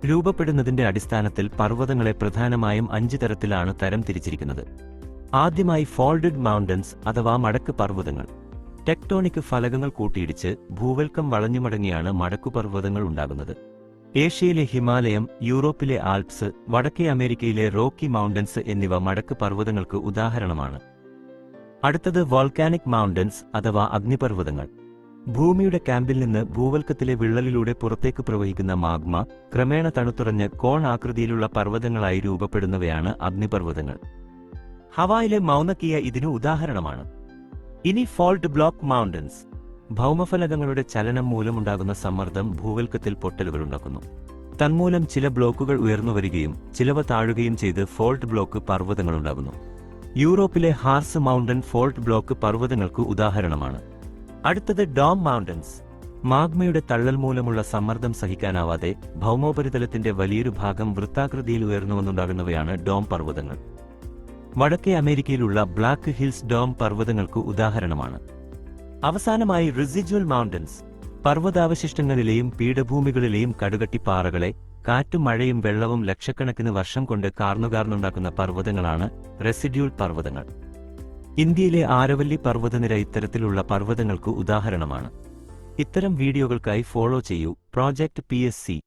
രൂപപ്പെടുന്നതിന്റെ അടിസ്ഥാനത്തിൽ പർവ്വതങ്ങളെ പ്രധാനമായും 5 തരത്തിലാണ് തരംതിരിച്ചിരിക്കുന്നത്. ആദ്യമായി ഫോൾഡഡ് മൗണ്ടൻസ് അഥവാ മടക്ക് പർവ്വതങ്ങൾ. ടെക്ടോണിക് ഫലകങ്ങൾ കൂട്ടിയിടിച്ച് ഭൂവൽക്കം വളഞ്ഞുമടങ്ങിയാണ് മടക്കുപർവ്വതങ്ങൾ ഉണ്ടാകുന്നത്. ഏഷ്യയിലെ ഹിമാലയം, യൂറോപ്പിലെ ആൽപ്സ്, വടക്കേ അമേരിക്കയിലെ റോക്കി മൗണ്ടൻസ് എന്നിവ മടക്ക് പർവ്വതങ്ങൾക്ക് ഉദാഹരണമാണ്. അടുത്തത് വോൾക്കാനിക് മൗണ്ടൻസ് അഥവാ അഗ്നിപർവ്വതങ്ങൾ. ഭൂമിയുടെ ക്യാമ്പിൽ നിന്ന് ഭൂവൽക്കത്തിലെ വിള്ളലിലൂടെ പുറത്തേക്ക് പ്രവഹിക്കുന്ന മാഗ്മ ക്രമേണ തണുത്തുറഞ്ഞ് കോൺ ആകൃതിയിലുള്ള പർവ്വതങ്ങളായി രൂപപ്പെടുന്നവയാണ് അഗ്നിപർവ്വതങ്ങൾ. ഹവായിലെ മൗന കിയ ഇതിനു ഉദാഹരണമാണ്. ഇനി ഫോൾട്ട് ബ്ലോക്ക് മൗണ്ടൻസ്. ഭൗമഫലകങ്ങളുടെ ചലനം മൂലമുണ്ടാകുന്ന സമ്മർദ്ദം ഭൂവൽക്കത്തിൽ പൊട്ടലുകളുണ്ടാക്കുന്നു. തന്മൂലം ചില ബ്ലോക്കുകൾ ഉയർന്നുവരികയും ചിലവ താഴുകയും ചെയ്ത് ഫോൾട്ട് ബ്ലോക്ക് പർവ്വതങ്ങളുണ്ടാകുന്നു. യൂറോപ്പിലെ ഹാർസ് മൗണ്ടൻ ഫോൾട്ട് ബ്ലോക്ക് പർവ്വതങ്ങൾക്ക് ഉദാഹരണമാണ്. അടുത്തത് ഡോം മൗണ്ടൻസ്. മാഗ്മയുടെ തള്ളൽ മൂലമുള്ള സമ്മർദ്ദം സഹിക്കാനാവാതെ ഭൗമോപരിതലത്തിന്റെ വലിയൊരു ഭാഗം വൃത്താകൃതിയിൽ ഉയർന്നുവന്നുണ്ടാകുന്നവയാണ് ഡോം പർവ്വതങ്ങൾ. വടക്കേ അമേരിക്കയിലുള്ള ബ്ലാക്ക് ഹിൽസ് ഡോം പർവ്വതങ്ങൾക്ക് ഉദാഹരണമാണ്. അവസാനമായി റിസിജ്വൽ മൗണ്ടൻസ്. പർവ്വതാവശിഷ്ടങ്ങളിലെയും പീഠഭൂമികളിലെയും കടുകട്ടിപ്പാറകളെ കാറ്റും മഴയും വെള്ളവും ലക്ഷക്കണക്കിന് വർഷം കൊണ്ട് കാർന്നുകാർന്നുണ്ടാക്കുന്ന പർവ്വതങ്ങളാണ് റെസിഡ്യൂൾ പർവ്വതങ്ങൾ. ഇന്ത്യയിലെ ആരവല്ലി പർവ്വതനിര ഇത്തരത്തിലുള്ള പർവ്വതങ്ങൾക്ക് ഉദാഹരണമാണ്. ഇത്തരം വീഡിയോകൾക്കായി ഫോളോ ചെയ്യൂ പ്രോജക്റ്റ് PSC.